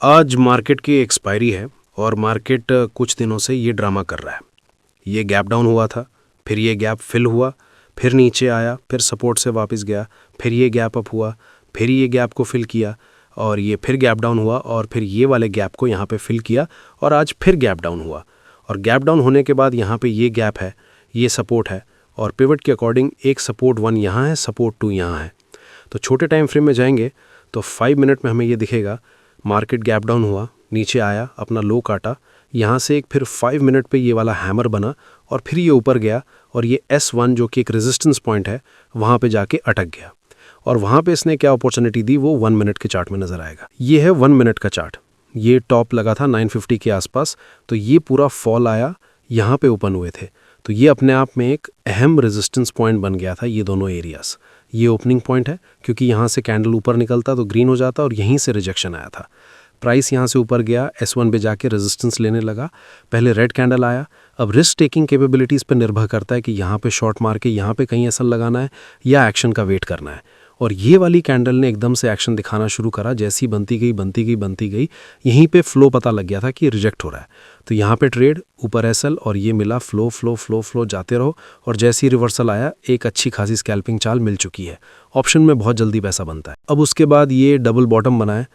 आज मार्केट की एक्सपायरी है और मार्केट कुछ दिनों से ये ड्रामा कर रहा है। ये गैप डाउन हुआ था, फिर ये गैप फिल हुआ, फिर नीचे आया, फिर सपोर्ट से वापस गया, फिर ये गैप अप हुआ, फिर ये गैप को फिल किया और ये फिर गैप डाउन हुआ और फिर ये वाले गैप को यहाँ पे फिल किया और आज फिर गैप डाउन हुआ। और गैप डाउन होने के बाद यहाँ पे ये गैप है, ये सपोर्ट है और पिवट के अकॉर्डिंग एक सपोर्ट 1 यहाँ है, सपोर्ट 2 यहाँ है। तो छोटे टाइम फ्रेम में जाएंगे तो 5 मिनट में हमें ये दिखेगा मार्केट गैप डाउन हुआ, नीचे आया, अपना लो काटा, यहाँ से एक फिर 5 मिनट पे ये वाला हैमर बना और फिर ये ऊपर गया और ये S1 जो कि एक रेजिस्टेंस पॉइंट है वहाँ पे जाके अटक गया। और वहाँ पे इसने क्या अपॉर्चुनिटी दी वो 1 मिनट के चार्ट में नज़र आएगा। ये है 1 मिनट का चार्ट। ये टॉप लगा था 950 के आसपास, तो ये पूरा फॉल आया, यहाँ पे ओपन हुए थे, तो ये अपने आप में एक अहम रेजिस्टेंस पॉइंट बन गया था। ये दोनों एरियाज, ये ओपनिंग पॉइंट है क्योंकि यहाँ से कैंडल ऊपर निकलता तो ग्रीन हो जाता और यहीं से रिजेक्शन आया था। प्राइस यहाँ से ऊपर गया, S1 पे जाके रेजिस्टेंस लेने लगा, पहले रेड कैंडल आया। अब रिस्क टेकिंग कैपेबिलिटीज़ पर निर्भर करता है कि यहाँ पे शॉर्ट मार के यहाँ पे कहीं एसएल लगाना है या एक्शन का वेट करना है। और ये वाली कैंडल ने एकदम से एक्शन दिखाना शुरू करा, जैसी बनती गई, यहीं पे फ्लो पता लग गया था कि रिजेक्ट हो रहा है। तो यहाँ पे ट्रेड ऊपर एसएल और ये मिला फ्लो जाते रहो और जैसे ही रिवर्सल आया एक अच्छी खासी स्कैल्पिंग चाल मिल चुकी है। ऑप्शन में बहुत जल्दी पैसा बनता है। अब उसके बाद ये डबल बॉटम बनाए।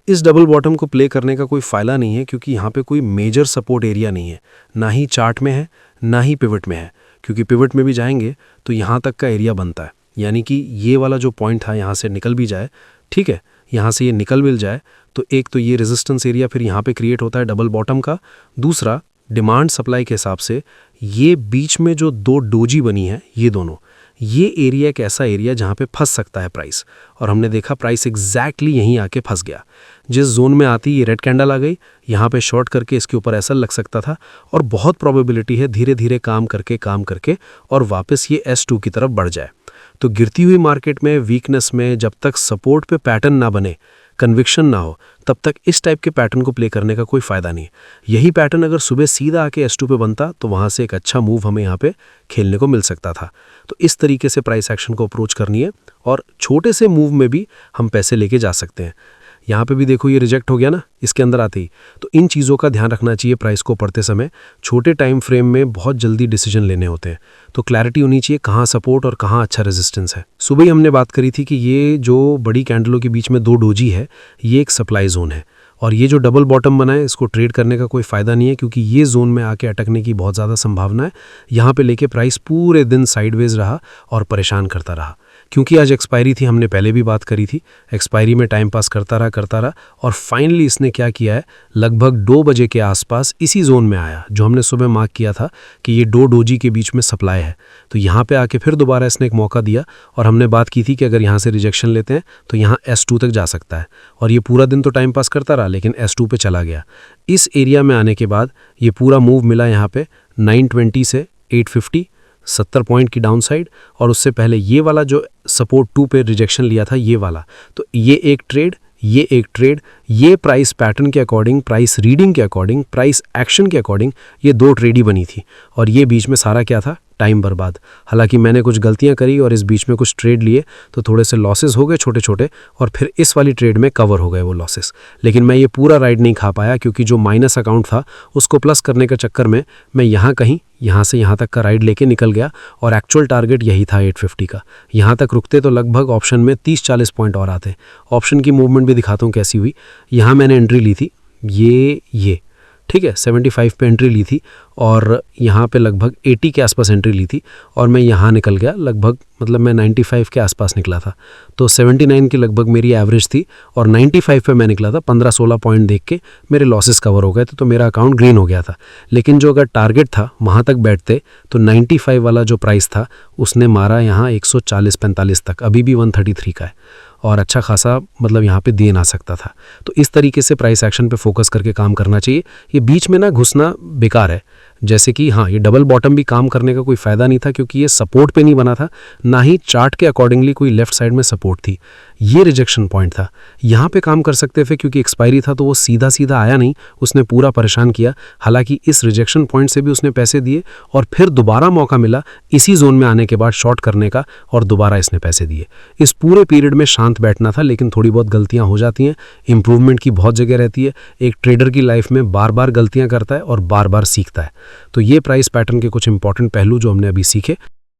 इस डबल बॉटम को प्ले करने का कोई फ़ायदा नहीं है क्योंकि यहाँ पे कोई मेजर सपोर्ट एरिया नहीं है, ना ही चार्ट में है ना ही पिवट में है, क्योंकि पिवट में भी जाएंगे तो यहाँ तक का एरिया बनता है, यानी कि ये वाला जो पॉइंट था यहाँ से निकल भी जाए, ठीक है, यहाँ से ये निकल भी जाए तो एक तो ये रेजिस्टेंस एरिया फिर यहाँ पे क्रिएट होता है डबल बॉटम का। दूसरा, डिमांड सप्लाई के हिसाब से ये बीच में जो दो डोजी बनी है, ये दोनों, ये एरिया एक ऐसा एरिया जहाँ पे फंस सकता है प्राइस, और हमने देखा प्राइस एग्जैक्टली यहीं आके फंस गया। जिस जोन में आती ये रेड कैंडल आ गई, यहाँ पे शॉर्ट करके इसके ऊपर ऐसा लग सकता था और बहुत प्रोबेबिलिटी है धीरे धीरे काम करके और वापस ये S2 की तरफ बढ़ जाए। तो गिरती हुई मार्केट में, वीकनेस में, जब तक सपोर्ट पे पैटर्न ना बने, कन्विक्शन ना हो, तब तक इस टाइप के पैटर्न को प्ले करने का कोई फ़ायदा नहीं। यही पैटर्न अगर सुबह सीधा आके S2 पे बनता तो वहाँ से एक अच्छा मूव हमें यहाँ पे खेलने को मिल सकता था। तो इस तरीके से प्राइस एक्शन को अप्रोच करनी है और छोटे से मूव में भी हम पैसे लेके जा सकते हैं। यहाँ पे भी देखो ये रिजेक्ट हो गया ना इसके अंदर आते ही, तो इन चीज़ों का ध्यान रखना चाहिए प्राइस को पढ़ते समय। छोटे टाइम फ्रेम में बहुत जल्दी डिसीजन लेने होते हैं, तो क्लैरिटी होनी चाहिए कहाँ सपोर्ट और कहाँ अच्छा रेजिस्टेंस है। सुबह ही हमने बात करी थी कि ये जो बड़ी कैंडलों के बीच में दो डोजी है, ये एक सप्लाई जोन है और ये जो डबल बॉटम बना है इसको ट्रेड करने का कोई फ़ायदा नहीं है क्योंकि ये जोन में आके अटकने की बहुत ज़्यादा संभावना है। यहाँ पे लेके प्राइस पूरे दिन साइडवेज रहा और परेशान करता रहा। क्योंकि आज एक्सपायरी थी, हमने पहले भी बात करी थी, एक्सपायरी में टाइम पास करता रहा और फाइनली इसने क्या किया है, लगभग 2 बजे के आसपास इसी जोन में आया जो हमने सुबह मार्क किया था कि ये दो डोजी के बीच में सप्लाई है। तो यहाँ पे आके फिर दोबारा इसने एक मौका दिया और हमने बात की थी कि अगर यहाँ से रिजेक्शन लेते हैं तो यहाँ S2 तक जा सकता है, और ये पूरा दिन तो टाइम पास करता रहा लेकिन S2 पे चला गया। इस एरिया में आने के बाद ये पूरा मूव मिला यहाँ पे 920 से 850, 70 पॉइंट की डाउन साइड, और उससे पहले ये वाला जो सपोर्ट 2 पे रिजेक्शन लिया था ये वाला। तो ये एक ट्रेड, ये प्राइस पैटर्न के अकॉर्डिंग, प्राइस रीडिंग के अकॉर्डिंग, प्राइस एक्शन के अकॉर्डिंग ये 2 ट्रेड ही बनी थी और ये बीच में सारा क्या था, टाइम बर्बाद। हालांकि मैंने कुछ गलतियां करी और इस बीच में कुछ ट्रेड लिए तो थोड़े से लॉसेस हो गए छोटे छोटे, और फिर इस वाली ट्रेड में कवर हो गए वो लॉसेस। लेकिन मैं ये पूरा राइड नहीं खा पाया क्योंकि जो माइनस अकाउंट था उसको प्लस करने के चक्कर में मैं यहाँ से यहाँ तक का राइड लेके निकल गया और एक्चुअल टारगेट यही था 850 का। यहाँ तक रुकते तो लगभग ऑप्शन में 30-40 पॉइंट और आते। ऑप्शन की मूवमेंट भी दिखाता हूँ कैसी हुई। यहाँ मैंने एंट्री ली थी, ये ठीक है, 75 पे एंट्री ली थी और यहाँ पे लगभग 80 के आसपास एंट्री ली थी और मैं यहाँ निकल गया लगभग, मतलब मैं 95 के आसपास निकला था। तो 79 की लगभग मेरी एवरेज थी और 95 पे मैं निकला था। 15-16 पॉइंट देख के मेरे लॉसेस कवर हो गए थे, तो मेरा अकाउंट ग्रीन हो गया था। लेकिन जो अगर टारगेट था वहाँ तक बैठते तो 95 वाला जो प्राइस था उसने मारा यहाँ 140-45 तक, अभी भी 133 का है और अच्छा खासा मतलब यहाँ पे देन आ सकता था। तो इस तरीके से प्राइस एक्शन पे फोकस करके काम करना चाहिए। ये बीच में ना घुसना बेकार है, जैसे कि हाँ, ये डबल बॉटम भी काम करने का कोई फ़ायदा नहीं था क्योंकि ये सपोर्ट पे नहीं बना था, ना ही चार्ट के अकॉर्डिंगली कोई लेफ्ट साइड में सपोर्ट थी। ये रिजेक्शन पॉइंट था। यहाँ पे काम कर सकते थे क्योंकि एक्सपायरी था तो वो सीधा सीधा आया नहीं, उसने पूरा परेशान किया। हालांकि इस रिजेक्शन पॉइंट से भी उसने पैसे दिए और फिर दोबारा मौका मिला इसी जोन में आने के बाद शॉर्ट करने का और दोबारा इसने पैसे दिए। इस पूरे पीरियड में शांत बैठना था, लेकिन थोड़ी बहुत गलतियां हो जाती हैं। इंप्रूवमेंट की बहुत जगह रहती है। एक ट्रेडर की लाइफ में बार बार गलतियां करता है और बार बार सीखता है। तो ये प्राइस पैटर्न के कुछ इंपॉर्टेंट पहलू जो हमने अभी सीखे।